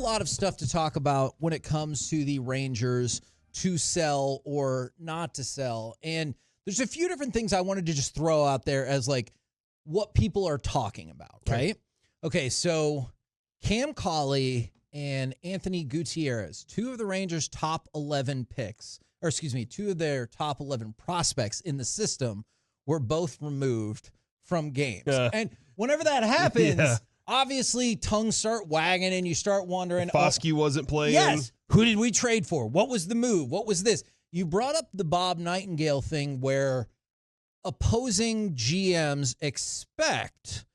lot of stuff to talk about when it comes to the Rangers to sell or not to sell. And there's a few different things I wanted to just throw out there as like what people are talking about, right? Okay, so Cam Cauley and Anthony Gutierrez, two of the Rangers' top 11 picks, or excuse me, two of their top 11 prospects in the system were both removed from games. And whenever that happens, obviously tongues start wagging and you start wondering. Foskey wasn't playing. Yes. Who did we trade for? What was the move? What was this? You brought up the Bob Nightingale thing where opposing GMs expect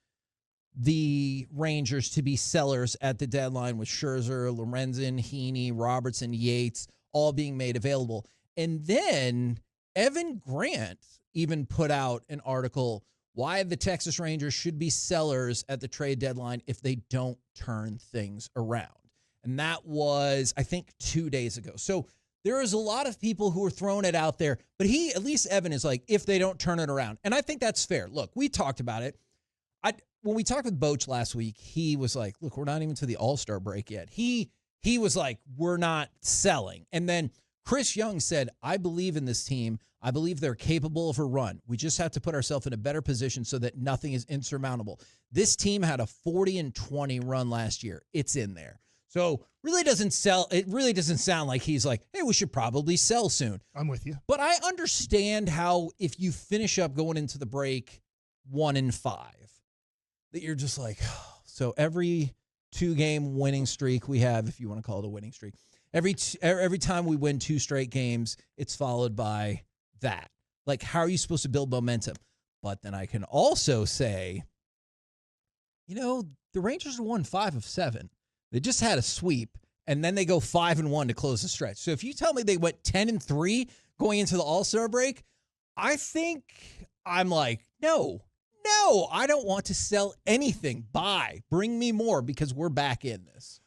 the Rangers to be sellers at the deadline with Scherzer, Lorenzen, Heaney, Robertson, Yates, all being made available. And then Evan Grant even put out an article why the Texas Rangers should be sellers at the trade deadline if they don't turn things around. And that was, I think, 2 days ago. So there is a lot of people who are throwing it out there, but at least Evan is like, if they don't turn it around. And I think that's fair. Look, we talked about it. When we talked with Boch last week, he was like, look, we're not even to the All-Star break yet. He was like, we're not selling. And then Chris Young said, I believe in this team. I believe they're capable of a run. We just have to put ourselves in a better position so that nothing is insurmountable. This team had a 40-20 run last year. It's in there. So really doesn't sound like he's like, hey, we should probably sell soon. I'm with you. But I understand how if you finish up going into the break 1-5, that you're just like, so every 2-game winning streak we have, if you want to call it a winning streak, every time we win 2 straight games, it's followed by that. Like, how are you supposed to build momentum? But then I can also say, the Rangers won 5 of 7. They just had a sweep, and then they go 5-1 to close the stretch. So if you tell me they went 10-3 going into the All-Star break, I think I'm like, no, I don't want to sell anything. Buy. Bring me more because we're back in this.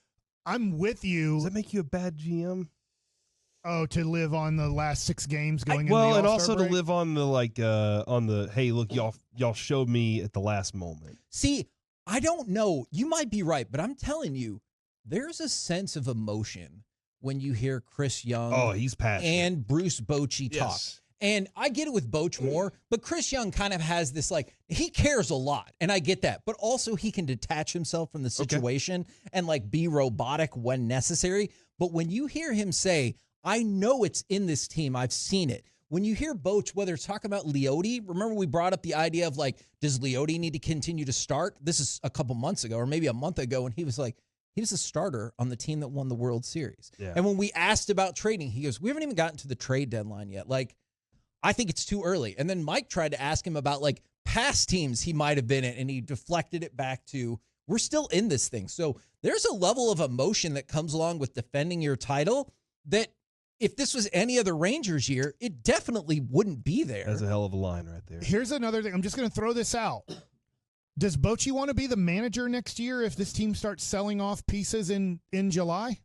I'm with you. Does that make you a bad GM? Oh, to live on the last 6 games going into the Well, and All-Star also break? to live on the hey, look, y'all showed me at the last moment. See, I don't know. You might be right, but I'm telling you, there's a sense of emotion when you hear Chris Young he's passionate. And Bruce Bochy talk. Yes. And I get it with Boch more, but Chris Young kind of has this, like, he cares a lot, and I get that. But also he can detach himself from the situation and, like, be robotic when necessary. But when you hear him say, I know it's in this team, I've seen it. When you hear Boch, whether it's talking about Leote, remember we brought up the idea of, like, does Leote need to continue to start? This is a couple months ago or maybe a month ago, and he was like, he was a starter on the team that won the World Series. Yeah. And when we asked about trading, he goes, we haven't even gotten to the trade deadline yet. Like, I think it's too early. And then Mike tried to ask him about, like, past teams he might have been in, and he deflected it back to, we're still in this thing. So there's a level of emotion that comes along with defending your title that if this was any other Rangers year, it definitely wouldn't be there. That's a hell of a line right there. Here's another thing. I'm just going to throw this out. Does Bochy want to be the manager next year if this team starts selling off pieces in July?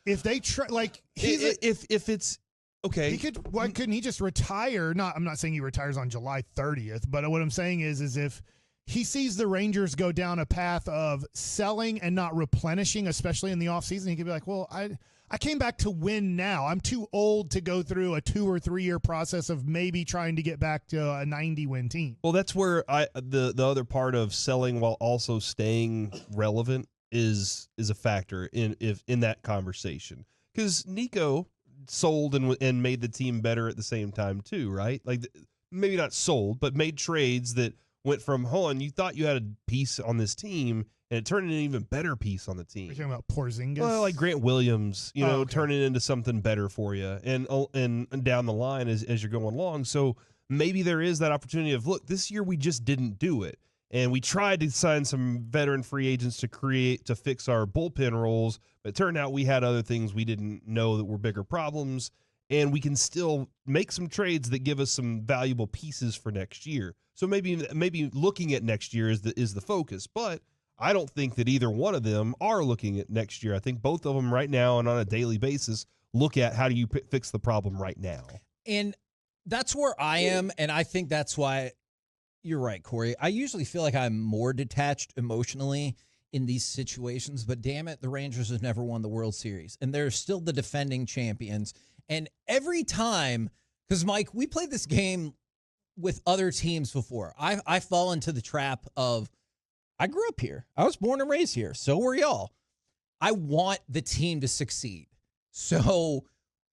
If they if it's okay, he could. Why couldn't he just retire? I'm not saying he retires on July 30th, but what I'm saying is if he sees the Rangers go down a path of selling and not replenishing, especially in the offseason, he could be like, well, I came back to win now. I'm too old to go through a 2 or 3 year process of maybe trying to get back to a 90-win team. Well, that's where the other part of selling while also staying relevant is a factor in that conversation. Because Nico sold and made the team better at the same time too, right? Like maybe not sold, but made trades that went from, hold on, you thought you had a piece on this team, and it turned into an even better piece on the team. You're talking about Porzingis? Well, like Grant Williams, turning into something better for you, and down the line as you're going along. So maybe there is that opportunity of, look, this year we just didn't do it, and we tried to sign some veteran free agents to fix our bullpen roles, but it turned out we had other things we didn't know that were bigger problems, and we can still make some trades that give us some valuable pieces for next year. So maybe looking at next year is the focus, but I don't think that either one of them are looking at next year. I think both of them right now and on a daily basis look at how do you fix the problem right now. And that's where I am, and I think that's why you're right, Corey. I usually feel like I'm more detached emotionally in these situations, but damn it, the Rangers have never won the World Series, and they're still the defending champions. And every time, because Mike, we played this game with other teams before. I fall into the trap of, I grew up here. I was born and raised here. So were y'all. I want the team to succeed. So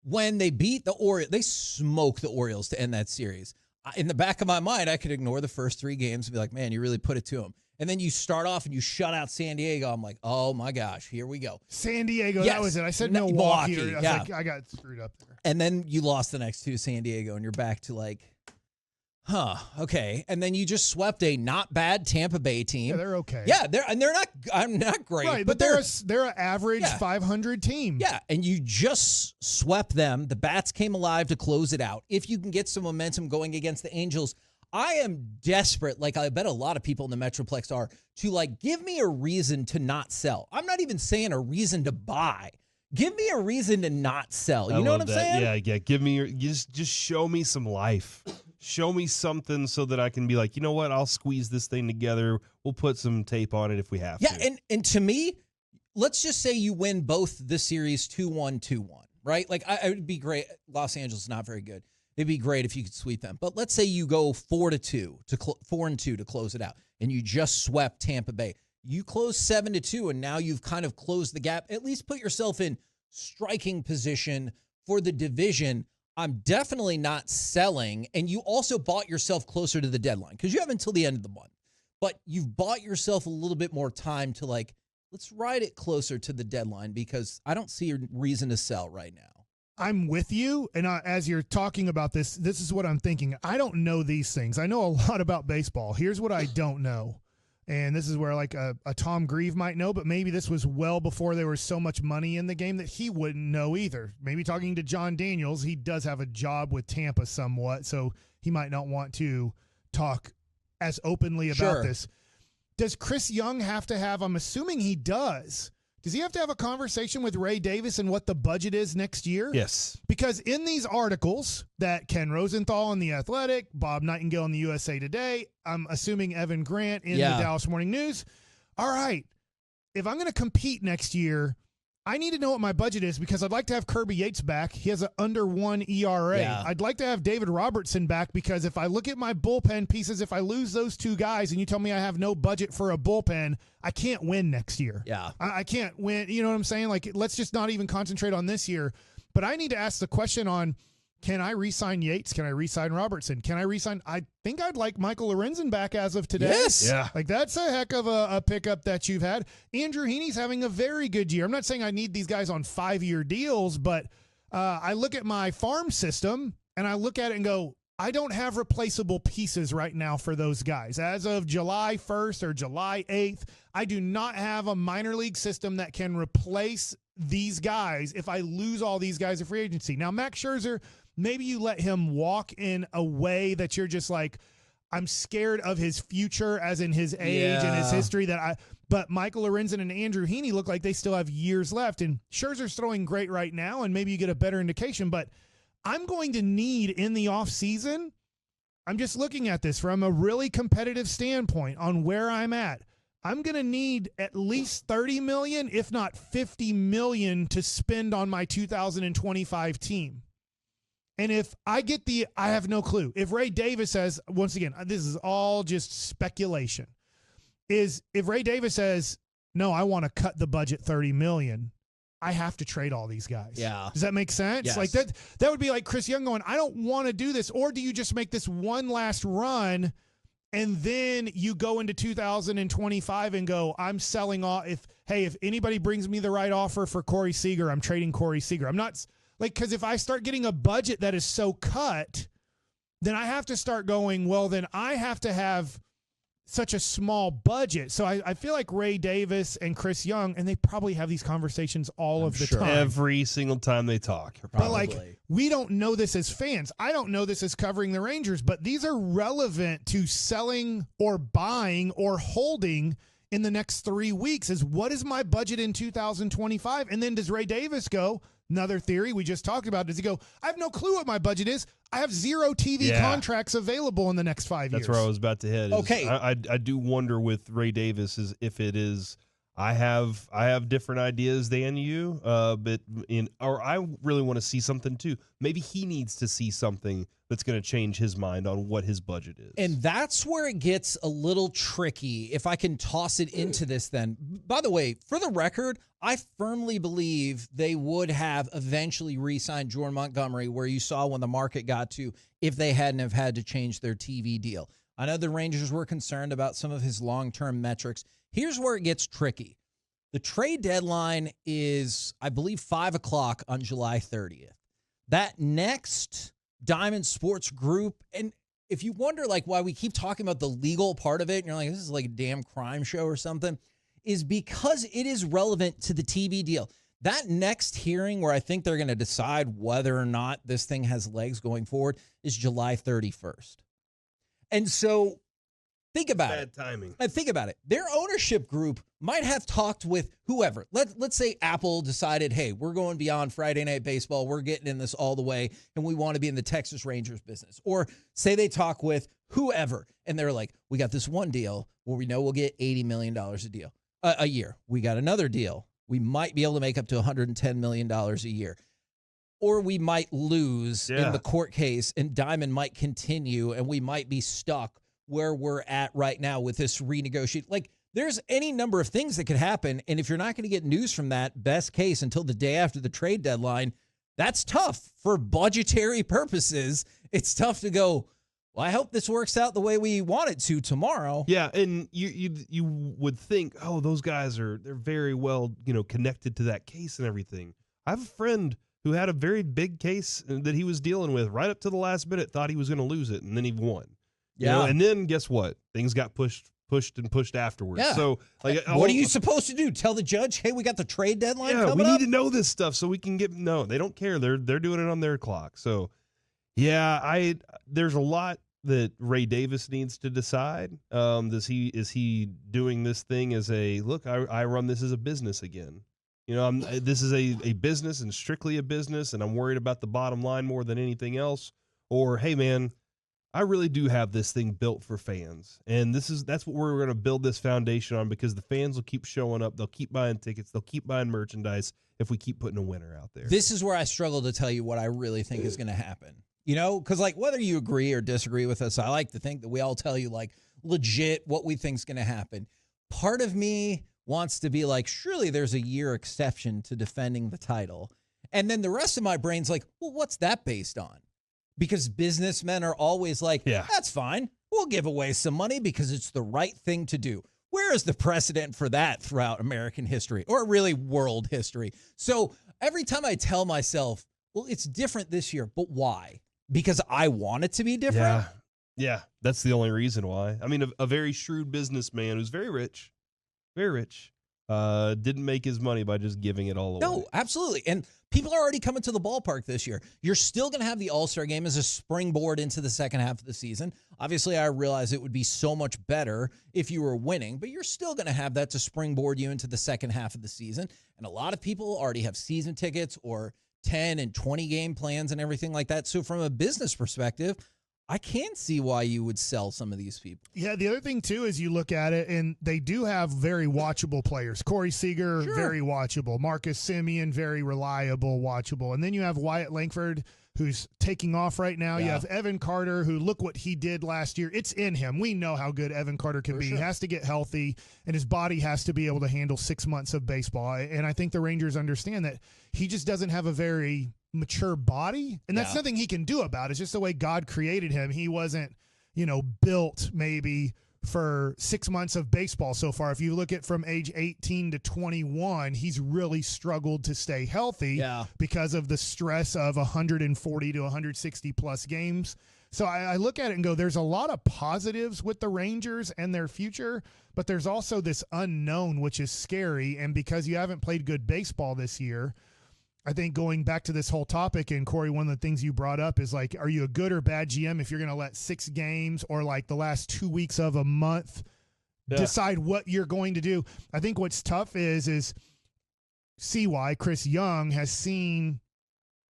when they beat the Orioles, they smoked the Orioles to end that series. In the back of my mind, I could ignore the first 3 games and be like, man, you really put it to them. And then you start off and you shut out San Diego. I'm like, oh my gosh, here we go. San Diego, yes. That was it. I said Milwaukee. I was yeah. like, I got screwed up there. And then you lost the next 2 to San Diego, and you're back to like, okay. And then you just swept a not bad Tampa Bay team. Yeah, they're okay. Yeah, I'm not great. Right, but they're an average 500 team. Yeah, and you just swept them. The Bats came alive to close it out. If you can get some momentum going against the Angels, I am desperate, like I bet a lot of people in the Metroplex are, to like give me a reason to not sell. I'm not even saying a reason to buy. Give me a reason to not sell. You know what I'm saying? Yeah. Give me just show me some life. Show me something so that I can be like, you know what? I'll squeeze this thing together. We'll put some tape on it if we have to. Yeah, and to me, let's just say you win both the series 2-1, 2-1, right? Like it would be great. Los Angeles is not very good. It'd be great if you could sweep them. But let's say you go 4-2 4-2 to close it out, and you just swept Tampa Bay. You close 7-2, and now you've kind of closed the gap. At least put yourself in striking position for the division. I'm definitely not selling, and you also bought yourself closer to the deadline because you have until the end of the month. But you've bought yourself a little bit more time to like, let's ride it closer to the deadline because I don't see a reason to sell right now. I'm with you, and as you're talking about this is what I'm thinking. I don't know these things. I know a lot about baseball. Here's what I don't know, and this is where like a Tom Grieve might know, but maybe this was well before there was so much money in the game that he wouldn't know either. Maybe talking to John Daniels, he does have a job with Tampa somewhat, so he might not want to talk as openly about this. Does Chris Young have to have, I'm assuming he does he have to have a conversation with Ray Davis and what the budget is next year? Yes. Because in these articles that Ken Rosenthal in The Athletic, Bob Nightingale in the USA Today, I'm assuming Evan Grant in the Dallas Morning News, all right, if I'm going to compete next year, I need to know what my budget is because I'd like to have Kirby Yates back. He has an under 1 ERA. Yeah. I'd like to have David Robertson back because if I look at my bullpen pieces, if I lose those 2 guys and you tell me I have no budget for a bullpen, I can't win next year. Yeah. I can't win. You know what I'm saying? Like, let's just not even concentrate on this year. But I need to ask the question on, can I re-sign Yates? Can I re-sign Robertson? Can I re-sign? I think I'd like Michael Lorenzen back as of today. Yes. Yeah. Like, that's a heck of a pickup that you've had. Andrew Heaney's having a very good year. I'm not saying I need these guys on 5-year deals, but I look at my farm system and I look at it and go, I don't have replaceable pieces right now for those guys. As of July 1st or July 8th, I do not have a minor league system that can replace these guys if I lose all these guys at free agency. Now, Max Scherzer, maybe you let him walk in a way that you're just like, I'm scared of his future as in his age and his history but Michael Lorenzen and Andrew Heaney look like they still have years left, and Scherzer's throwing great right now, and maybe you get a better indication, but I'm going to need in the offseason, I'm just looking at this from a really competitive standpoint on where I'm at. I'm going to need at least $30 million, if not $50 million to spend on my 2025 team. And if I get I have no clue. If Ray Davis says, once again, this is all just speculation, is if Ray Davis says, no, I want to cut the budget $30 million, I have to trade all these guys. Yeah. Does that make sense? Yes. Like that would be like Chris Young going, I don't want to do this. Or do you just make this one last run and then you go into 2025 and go, I'm selling off. If anybody brings me the right offer for Corey Seager, I'm trading Corey Seager. I'm not like, because if I start getting a budget that is so cut, then I have to start going, well, then I have to have such a small budget. So I feel like Ray Davis and Chris Young, and they probably have these conversations all of the time. Every single time they talk. But like, we don't know this as fans. I don't know this as covering the Rangers, but these are relevant to selling or buying or holding in the next 3 weeks is what is my budget in 2025? And then does Ray Davis go, another theory we just talked about, does he go, I have no clue what my budget is. I have 0 TV contracts available in the next 5 years. That's where I was about to head. Okay. I do wonder with Ray Davis is if it is, I have different ideas than you, but I really want to see something too. Maybe he needs to see something that's going to change his mind on what his budget is. And that's where it gets a little tricky, if I can toss it into this then. By the way, for the record, I firmly believe they would have eventually re-signed Jordan Montgomery, where you saw when the market got to, if they hadn't have had to change their TV deal. I know the Rangers were concerned about some of his long-term metrics. Here's where it gets tricky. The trade deadline is, I believe, 5 o'clock on July 30th. That next Diamond Sports Group, and if you wonder like why we keep talking about the legal part of it, and you're like, this is like a damn crime show or something, is because it is relevant to the TV deal. That next hearing where I think they're going to decide whether or not this thing has legs going forward is July 31st. And so think about it. Bad timing. And think about it. Their ownership group might have talked with whoever. Let's say Apple decided, hey, we're going beyond Friday Night Baseball. We're getting in this all the way, and we want to be in the Texas Rangers business. Or say they talk with whoever, and they're like, we got this one deal where we know we'll get $80 million a year. We got another deal. We might be able to make up to $110 million a year. Or we might lose in the court case, and Diamond might continue, and we might be stuck where we're at right now with this renegotiate. Like, there's any number of things that could happen, and if you're not going to get news from that, best case, until the day after the trade deadline, that's tough for budgetary purposes. It's tough to go, well, I hope this works out the way we want it to tomorrow. Yeah, and you would think, oh, those guys they're very well, connected to that case and everything. I have a friend who had a very big case that he was dealing with right up to the last minute, thought he was going to lose it, and then he won. Yeah. And then guess what? Things got pushed afterwards. Yeah. So, like, what are you supposed to do? Tell the judge, hey, we got the trade deadline coming up? we need to know this stuff so we can get. No, they don't care. They're doing it on their clock. So, yeah, there's a lot that Ray Davis needs to decide. Is he doing this thing as a look? I run this as a business again. This is a business and strictly a business, and I'm worried about the bottom line more than anything else. Or, hey, man, I really do have this thing built for fans, and that's what we're going to build this foundation on, because the fans will keep showing up. They'll keep buying tickets. They'll keep buying merchandise if we keep putting a winner out there. This is where I struggle to tell you what I really think is going to happen. Because like whether you agree or disagree with us, I like to think that we all tell you like legit what we think is going to happen. Part of me wants to be like, surely there's a year exception to defending the title. And then the rest of my brain's like, well, what's that based on? Because businessmen are always like, that's fine. We'll give away some money because it's the right thing to do. Where is the precedent for that throughout American history, or really world history? So every time I tell myself, well, it's different this year, but why? Because I want it to be different? Yeah, that's the only reason why. I mean, a very shrewd businessman who's very rich, didn't make his money by just giving it all away. No, absolutely. And people are already coming to the ballpark this year. You're still going to have the All-Star game as a springboard into the second half of the season. Obviously, I realize it would be so much better if you were winning, but you're still going to have that to springboard you into the second half of the season. And a lot of people already have season tickets or 10 and 20 game plans and everything like that. So from a business perspective, I can't see why you would sell some of these people. Yeah, the other thing, too, is you look at it, and they do have very watchable players. Corey Seager, very watchable. Marcus Semien, very reliable, watchable. And then you have Wyatt Langford, who's taking off right now. You have Evan Carter, who look what he did last year. It's in him. We know how good Evan Carter can be. He has to get healthy, and his body has to be able to handle 6 months of baseball. And I think the Rangers understand that he just doesn't have a very mature body, and that's nothing he can do about it. It's just the way God created him. He wasn't, built maybe for 6 months of baseball so far. If you look at from age 18 to 21, he's really struggled to stay healthy because of the stress of 140 to 160 plus games. So I look at it and go, there's a lot of positives with the Rangers and their future, but there's also this unknown, which is scary. And because you haven't played good baseball this year, I think going back to this whole topic, and Corey, one of the things you brought up is like, are you a good or bad GM if you're going to let 6 games or like the last 2 weeks of a month decide what you're going to do? I think what's tough is CY, Chris Young, has seen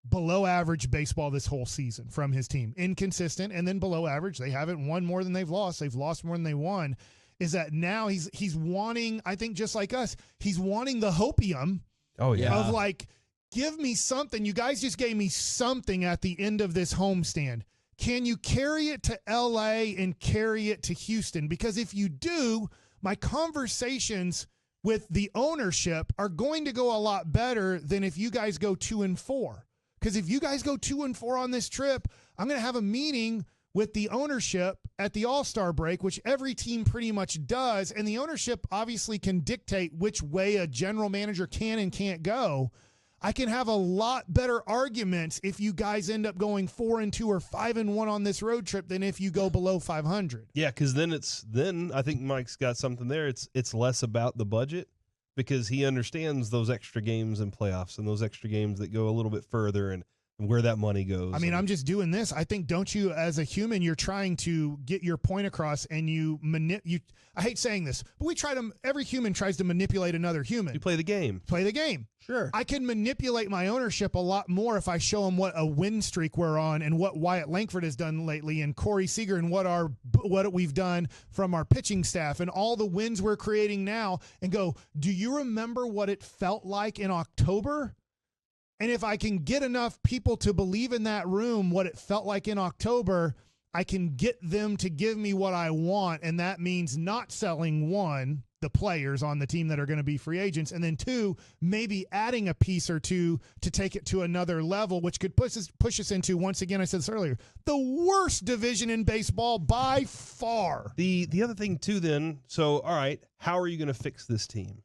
below average baseball this whole season from his team. Inconsistent and then below average. They haven't won more than they've lost. They've lost more than they won. is that now he's wanting, I think just like us, he's wanting the hopium of like, give me something. You guys just gave me something at the end of this homestand. Can you carry it to LA and carry it to Houston? Because if you do, my conversations with the ownership are going to go a lot better than if you guys go 2-4. Because if you guys go 2-4 on this trip, I'm going to have a meeting with the ownership at the All-Star break, which every team pretty much does. And the ownership obviously can dictate which way a general manager can and can't go. I can have a lot better arguments if you guys end up going 4-2 or 5-1 on this road trip than if you go below 500. Yeah, because then I think Mike's got something there. It's less about the budget because he understands those extra games and playoffs and those extra games that go a little bit further and where that money goes. I mean, I'm just doing this. I think, don't you, as a human, you're trying to get your point across, and I hate saying this, but every human tries to manipulate another human. You play the game. Play the game. Sure. I can manipulate my ownership a lot more if I show them what a win streak we're on and what Wyatt Langford has done lately and Corey Seager and what we've done from our pitching staff and all the wins we're creating now, and go, do you remember what it felt like in October? And if I can get enough people to believe in that room what it felt like in October, I can get them to give me what I want, and that means not selling, one, the players on the team that are going to be free agents, and then two, maybe adding a piece or two to take it to another level, which could push us into, once again, I said this earlier, the worst division in baseball by far. The other thing, too, then, so, all right, how are you going to fix this team?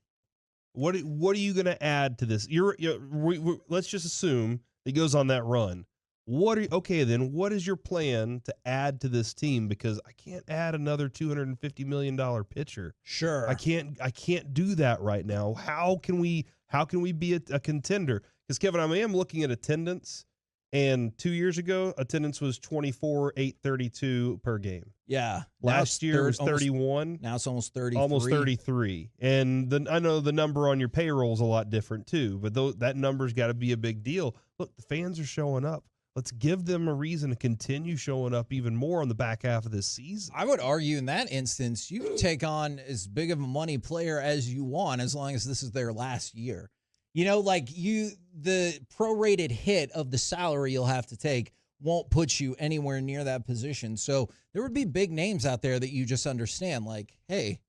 What are you going to add to this? Let's just assume it goes on that run. What is your plan to add to this team? Because I can't add another $250 million pitcher. Sure. I can't do that right now. How can we be a contender? Because Kevin, I am looking at attendance, and 2 years ago, attendance was 24,832 per game. Yeah. Last year was 31. Now it's almost 33. Almost 33. And then I know the number on your payroll is a lot different too, but that number's got to be a big deal. Look, the fans are showing up. Let's give them a reason to continue showing up even more on the back half of this season. I would argue in that instance, you can take on as big of a money player as you want as long as this is their last year. You know, like the prorated hit of the salary you'll have to take won't put you anywhere near that position. So there would be big names out there that you just understand, like, hey,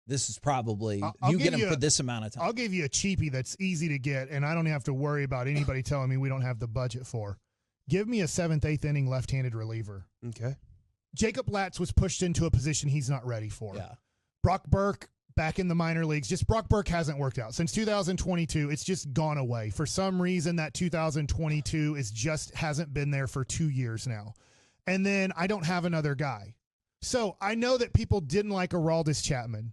this is probably, you get them for this amount of time. I'll give you a cheapie that's easy to get, and I don't have to worry about anybody telling me we don't have the budget for. Give me a 7th, 8th inning left-handed reliever. Okay. Jacob Latz was pushed into a position he's not ready for. Yeah. Brock Burke, back in the minor leagues. Just Brock Burke hasn't worked out. Since 2022, it's just gone away. For some reason, that 2022 hasn't been there for 2 years now. And then I don't have another guy. So I know that people didn't like Aroldis Chapman,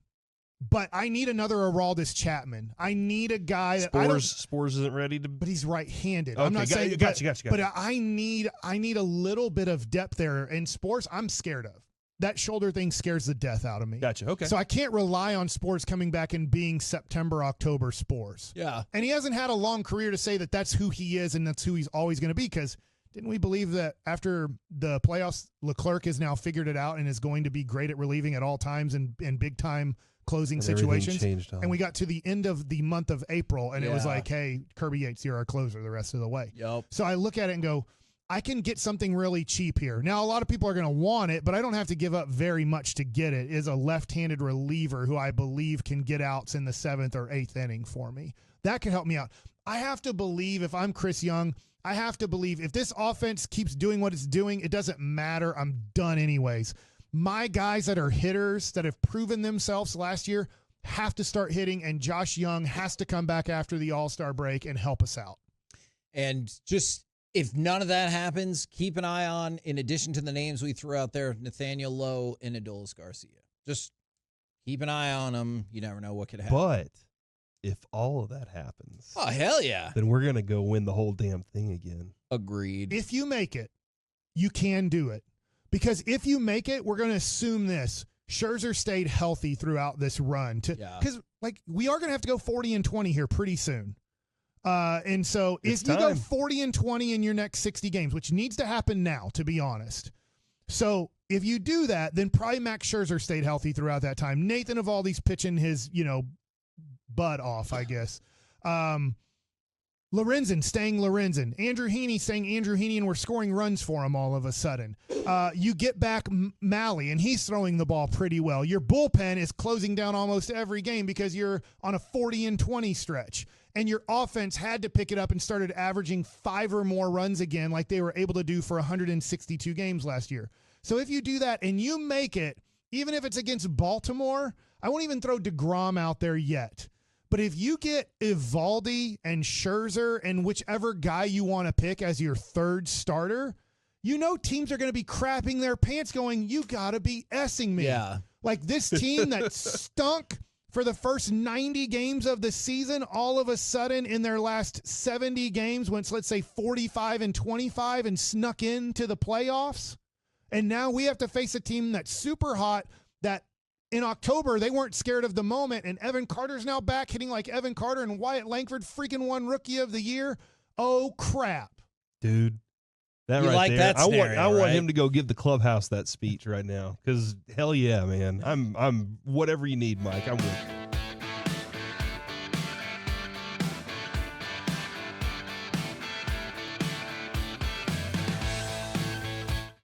but I need another Aroldis Chapman. I need a guy that Spores isn't ready to. But he's right-handed. Okay, I'm not saying. Gotcha. But I need a little bit of depth there. And Spores, I'm scared of. That shoulder thing scares the death out of me. Gotcha. Okay. So I can't rely on Spores coming back and being September, October Spores. Yeah. And he hasn't had a long career to say that that's who he is and that's who he's always going to be. Because didn't we believe that after the playoffs, Leclerc has now figured it out and is going to be great at relieving at all times in big-time closing situations? And we got to the end of the month of April, and it was like, hey, Kirby Yates, you're our closer the rest of the way. Yep. So I look at it and go, I can get something really cheap here. Now, a lot of people are going to want it, but I don't have to give up very much to get it. Is a left-handed reliever who I believe can get outs in the 7th or 8th inning for me. That could help me out. I have to believe, if I'm Chris Young, I have to believe if this offense keeps doing what it's doing, it doesn't matter. I'm done anyways. My guys that are hitters that have proven themselves last year have to start hitting, and Josh Young has to come back after the All-Star break and help us out. And just, if none of that happens, keep an eye on, in addition to the names we threw out there, Nathaniel Lowe and Adolis Garcia. Just keep an eye on them. You never know what could happen. But if all of that happens, oh, hell yeah, then we're going to go win the whole damn thing again. Agreed. If you make it, you can do it. Because if you make it, we're going to assume this. Scherzer stayed healthy throughout this run. Because we are going to have to go 40-20 here pretty soon. And so if you go 40-20 in your next 60 games, which needs to happen now, to be honest. So if you do that, then probably Max Scherzer stayed healthy throughout that time. Nathan Eovaldi's pitching his, butt off, I guess. Lorenzen staying Lorenzen. Andrew Heaney staying Andrew Heaney, and we're scoring runs for him all of a sudden. You get back Malley, and he's throwing the ball pretty well. Your bullpen is closing down almost every game because you're on a 40-20 stretch. And your offense had to pick it up and started averaging 5 or more runs again like they were able to do for 162 games last year. So if you do that and you make it, even if it's against Baltimore, I won't even throw DeGrom out there yet. But if you get Eovaldi and Scherzer and whichever guy you want to pick as your third starter, teams are going to be crapping their pants going, you got to be S-ing me. Yeah. Like this team that stunk for the first 90 games of the season, all of a sudden in their last 70 games went, let's say, 45-25 and snuck into the playoffs. And now we have to face a team that's super hot, that in October they weren't scared of the moment, and Evan Carter's now back hitting like Evan Carter, and Wyatt Langford freaking won Rookie of the Year. Oh, crap. Dude. That You right like there. that scenario, I want right? him to go give the clubhouse that speech right now, because hell yeah, man. I'm whatever you need, Mike. I'm with you.